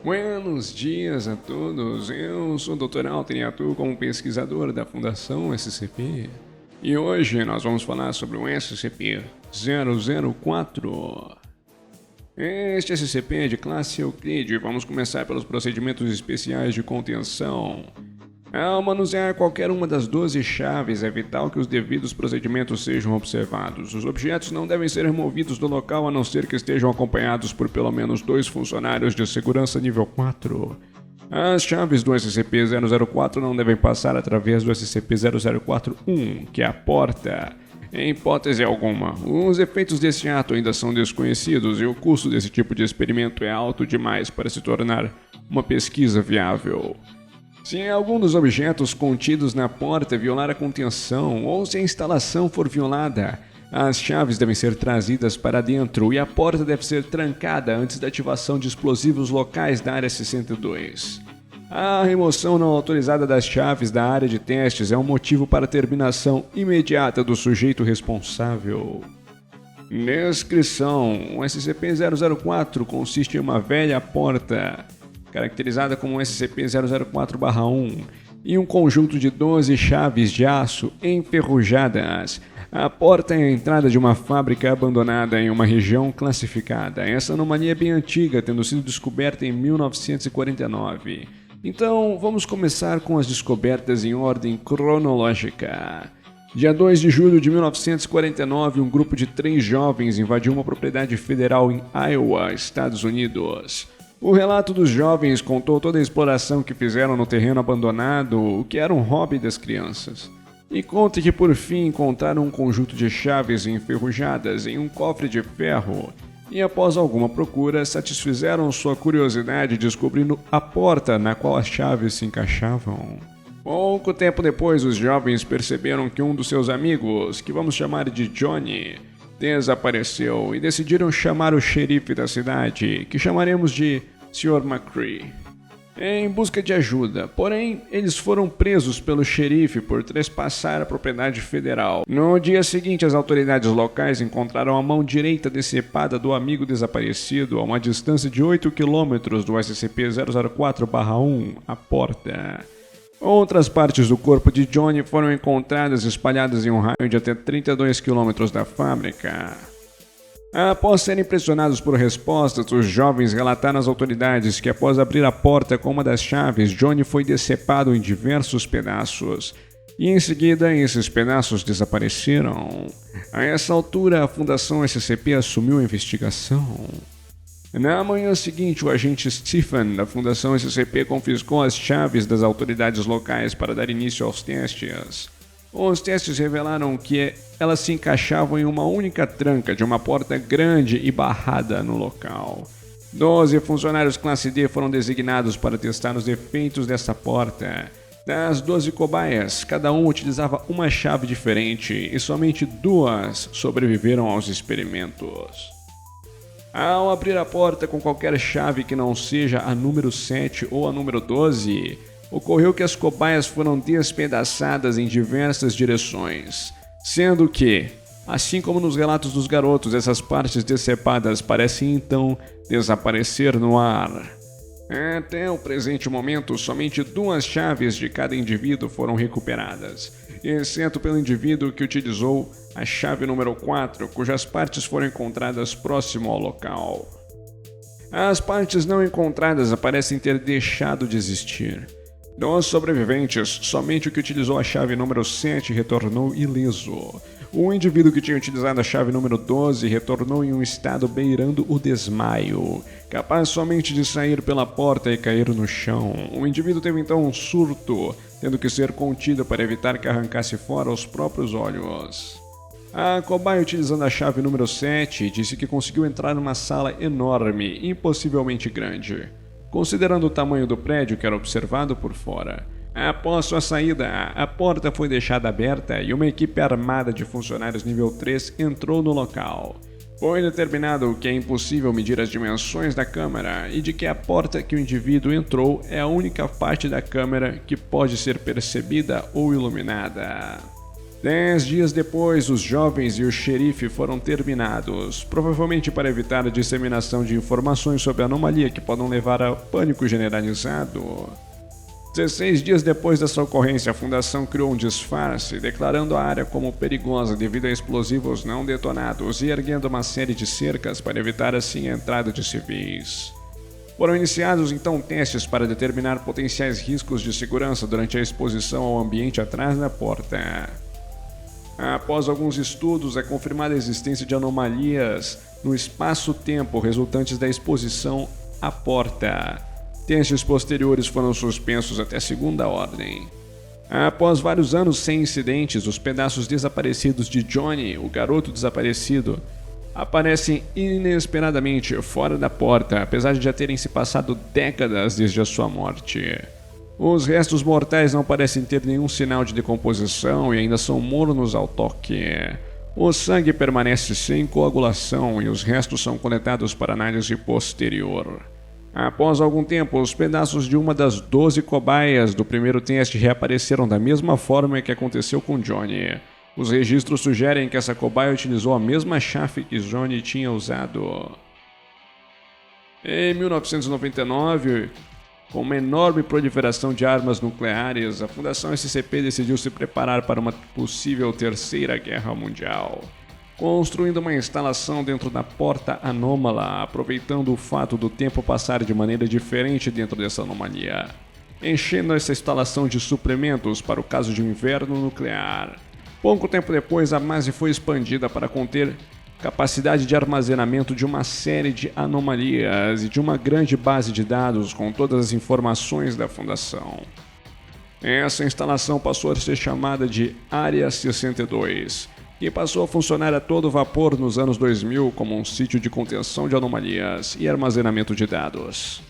Buenos dias a todos, eu sou o Dr. Alten e atuo como pesquisador da Fundação SCP. E hoje nós vamos falar sobre o SCP-004. Este SCP é de classe Euclide. Vamos começar pelos procedimentos especiais de contenção. Ao manusear qualquer uma das 12 chaves, é vital que os devidos procedimentos sejam observados. Os objetos não devem ser removidos do local a não ser que estejam acompanhados por pelo menos 2 funcionários de segurança nível 4. As chaves do SCP-004 não devem passar através do SCP-004-1, que é a porta. Em hipótese alguma, os efeitos desse ato ainda são desconhecidos e o custo desse tipo de experimento é alto demais para se tornar uma pesquisa viável. Se algum dos objetos contidos na porta violar a contenção ou se a instalação for violada, as chaves devem ser trazidas para dentro e a porta deve ser trancada antes da ativação de explosivos locais da Área 62. A remoção não autorizada das chaves da área de testes é um motivo para a terminação imediata do sujeito responsável. Descrição: o SCP-004 consiste em uma velha porta, caracterizada como SCP-004-1, e um conjunto de 12 chaves de aço enferrujadas. A porta é a entrada de uma fábrica abandonada em uma região classificada. Essa anomalia é bem antiga, tendo sido descoberta em 1949. Então, vamos começar com as descobertas em ordem cronológica. Dia 2 de julho de 1949, um grupo de 3 jovens invadiu uma propriedade federal em Iowa, Estados Unidos. O relato dos jovens contou toda a exploração que fizeram no terreno abandonado, o que era um hobby das crianças. E conta que por fim encontraram um conjunto de chaves enferrujadas em um cofre de ferro. E após alguma procura, satisfizeram sua curiosidade descobrindo a porta na qual as chaves se encaixavam. Pouco tempo depois, os jovens perceberam que um dos seus amigos, que vamos chamar de Johnny, desapareceu e decidiram chamar o xerife da cidade, que chamaremos de Sr. McCree, em busca de ajuda. Porém, eles foram presos pelo xerife por trespassar a propriedade federal. No dia seguinte, as autoridades locais encontraram a mão direita decepada do amigo desaparecido a uma distância de 8 km do SCP-004-1, a porta. Outras partes do corpo de Johnny foram encontradas espalhadas em um raio de até 32 km da fábrica. Após serem pressionados por respostas, os jovens relataram às autoridades que após abrir a porta com uma das chaves, Johnny foi decepado em diversos pedaços. E em seguida, esses pedaços desapareceram. A essa altura, a Fundação SCP assumiu a investigação. Na manhã seguinte, o agente Stephen, da Fundação SCP, confiscou as chaves das autoridades locais para dar início aos testes. Os testes revelaram que elas se encaixavam em uma única tranca de uma porta grande e barrada no local. 12 funcionários classe D foram designados para testar os defeitos dessa porta. Das 12 cobaias, cada um utilizava uma chave diferente e somente 2 sobreviveram aos experimentos. Ao abrir a porta com qualquer chave que não seja a número 7 ou a número 12, ocorreu que as cobaias foram despedaçadas em diversas direções, sendo que, assim como nos relatos dos garotos, essas partes decepadas parecem então desaparecer no ar. Até o presente momento, somente 2 chaves de cada indivíduo foram recuperadas, exceto pelo indivíduo que utilizou a chave número 4, cujas partes foram encontradas próximo ao local. As partes não encontradas parecem ter deixado de existir. Dos sobreviventes, somente o que utilizou a chave número 7 retornou ileso. O indivíduo que tinha utilizado a chave número 12 retornou em um estado beirando o desmaio, capaz somente de sair pela porta e cair no chão. O indivíduo teve então um surto, tendo que ser contido para evitar que arrancasse fora os próprios olhos. A cobaia, utilizando a chave número 7, disse que conseguiu entrar numa sala enorme, impossivelmente grande, considerando o tamanho do prédio que era observado por fora. Após sua saída, a porta foi deixada aberta e uma equipe armada de funcionários nível 3 entrou no local. Foi determinado que é impossível medir as dimensões da câmara e de que a porta que o indivíduo entrou é a única parte da câmara que pode ser percebida ou iluminada. 10 dias depois, os jovens e o xerife foram terminados, provavelmente para evitar a disseminação de informações sobre a anomalia que podem levar a pânico generalizado. 16 dias depois dessa ocorrência, a Fundação criou um disfarce, declarando a área como perigosa devido a explosivos não detonados e erguendo uma série de cercas para evitar assim a entrada de civis. Foram iniciados então testes para determinar potenciais riscos de segurança durante a exposição ao ambiente atrás da porta. Após alguns estudos, é confirmada a existência de anomalias no espaço-tempo resultantes da exposição à porta. Testes posteriores foram suspensos até segunda ordem. Após vários anos sem incidentes, os pedaços desaparecidos de Johnny, o garoto desaparecido, aparecem inesperadamente fora da porta, apesar de já terem se passado décadas desde a sua morte. Os restos mortais não parecem ter nenhum sinal de decomposição e ainda são mornos ao toque. O sangue permanece sem coagulação e os restos são coletados para análise posterior. Após algum tempo, os pedaços de uma das 12 cobaias do primeiro teste reapareceram da mesma forma que aconteceu com Johnny. Os registros sugerem que essa cobaia utilizou a mesma chave que Johnny tinha usado. Em 1999, com uma enorme proliferação de armas nucleares, a Fundação SCP decidiu se preparar para uma possível terceira guerra mundial, construindo uma instalação dentro da porta anômala, aproveitando o fato do tempo passar de maneira diferente dentro dessa anomalia, enchendo essa instalação de suprimentos para o caso de um inverno nuclear. Pouco tempo depois, a base foi expandida para conter capacidade de armazenamento de uma série de anomalias e de uma grande base de dados com todas as informações da Fundação. Essa instalação passou a ser chamada de Área 62, que passou a funcionar a todo vapor nos anos 2000 como um sítio de contenção de anomalias e armazenamento de dados.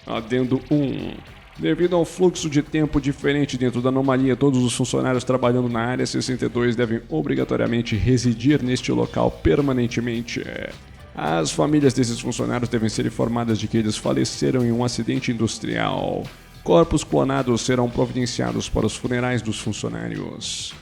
Adendo 1. Devido ao fluxo de tempo diferente dentro da anomalia, todos os funcionários trabalhando na Área 62 devem obrigatoriamente residir neste local permanentemente. As famílias desses funcionários devem ser informadas de que eles faleceram em um acidente industrial. Corpos clonados serão providenciados para os funerais dos funcionários.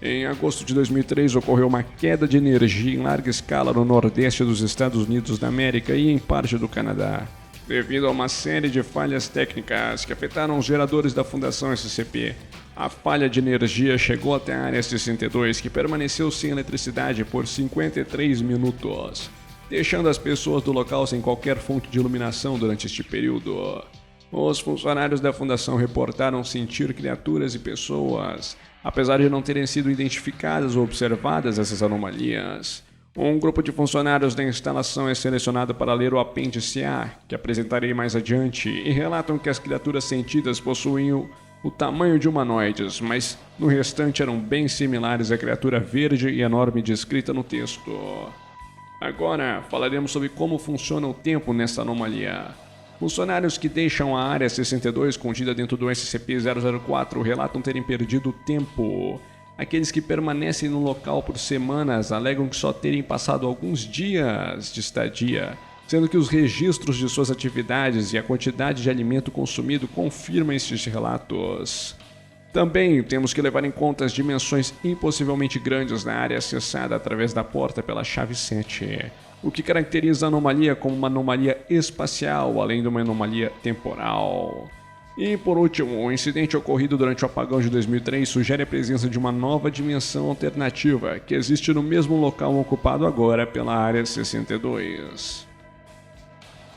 Em agosto de 2003, ocorreu uma queda de energia em larga escala no nordeste dos Estados Unidos da América e em parte do Canadá, devido a uma série de falhas técnicas que afetaram os geradores da Fundação SCP. A falha de energia chegou até a Área 62, que permaneceu sem eletricidade por 53 minutos, deixando as pessoas do local sem qualquer fonte de iluminação durante este período. Os funcionários da Fundação reportaram sentir criaturas e pessoas, apesar de não terem sido identificadas ou observadas essas anomalias. Um grupo de funcionários da instalação é selecionado para ler o apêndice A, que apresentarei mais adiante, e relatam que as criaturas sentidas possuíam o tamanho de humanoides, mas no restante eram bem similares à criatura verde e enorme descrita no texto. Agora falaremos sobre como funciona o tempo nessa anomalia. Funcionários que deixam a Área 62 contida dentro do SCP-004 relatam terem perdido tempo. Aqueles que permanecem no local por semanas alegam que só terem passado alguns dias de estadia, sendo que os registros de suas atividades e a quantidade de alimento consumido confirmam estes relatos. Também temos que levar em conta as dimensões impossivelmente grandes da área acessada através da porta pela chave 7, o que caracteriza a anomalia como uma anomalia espacial, além de uma anomalia temporal. E por último, o incidente ocorrido durante o apagão de 2003 sugere a presença de uma nova dimensão alternativa, que existe no mesmo local ocupado agora pela Área 62.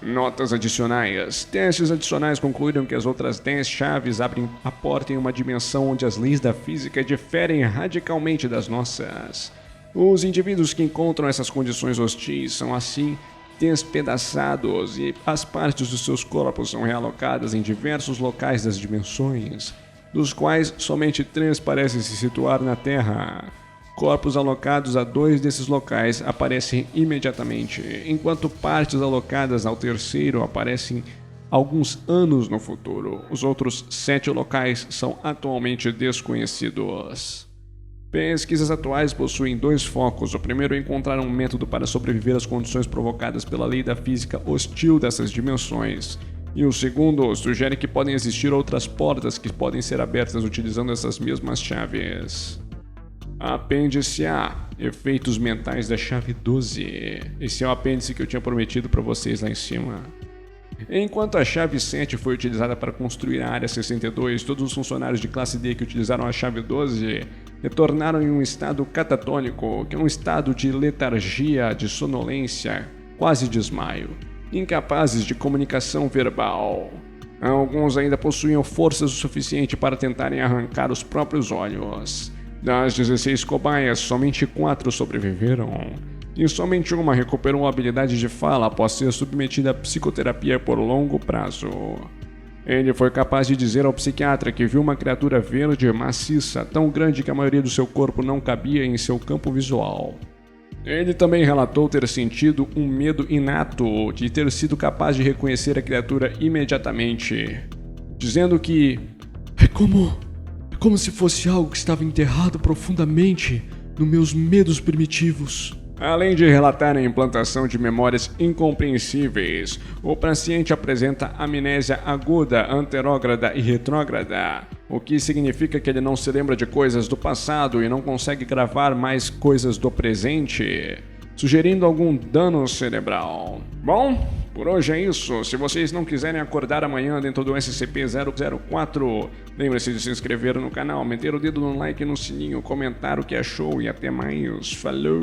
Notas adicionais. Testes adicionais concluíram que as outras 10 chaves abrem a porta em uma dimensão onde as leis da física diferem radicalmente das nossas. Os indivíduos que encontram essas condições hostis são assim despedaçados e as partes dos seus corpos são realocadas em diversos locais das dimensões, dos quais somente 3 parecem se situar na Terra. Corpos alocados a 2 desses locais aparecem imediatamente, enquanto partes alocadas ao terceiro aparecem alguns anos no futuro. Os outros 7 locais são atualmente desconhecidos. Pesquisas atuais possuem 2 focos. O primeiro é encontrar um método para sobreviver às condições provocadas pela lei da física hostil dessas dimensões. E o segundo sugere que podem existir outras portas que podem ser abertas utilizando essas mesmas chaves. Apêndice A. Efeitos mentais da chave 12. Esse é o apêndice que eu tinha prometido para vocês lá em cima. Enquanto a chave 7 foi utilizada para construir a Área 62, todos os funcionários de classe D que utilizaram a chave 12 retornaram em um estado catatônico, que é um estado de letargia, de sonolência, quase desmaio, incapazes de comunicação verbal. Alguns ainda possuíam forças o suficiente para tentarem arrancar os próprios olhos. Das 16 cobaias, somente 4 sobreviveram, e somente uma recuperou a habilidade de fala após ser submetida a psicoterapia por longo prazo. Ele foi capaz de dizer ao psiquiatra que viu uma criatura verde maciça, tão grande que a maioria do seu corpo não cabia em seu campo visual. Ele também relatou ter sentido um medo inato de ter sido capaz de reconhecer a criatura imediatamente, dizendo que é como se fosse algo que estava enterrado profundamente nos meus medos primitivos. Além de relatar a implantação de memórias incompreensíveis, o paciente apresenta amnésia aguda, anterógrada e retrógrada, o que significa que ele não se lembra de coisas do passado e não consegue gravar mais coisas do presente, sugerindo algum dano cerebral. Bom, por hoje é isso. Se vocês não quiserem acordar amanhã dentro do SCP-004, lembre-se de se inscrever no canal, meter o dedo no like e no sininho, comentar o que achou e até mais. Falou!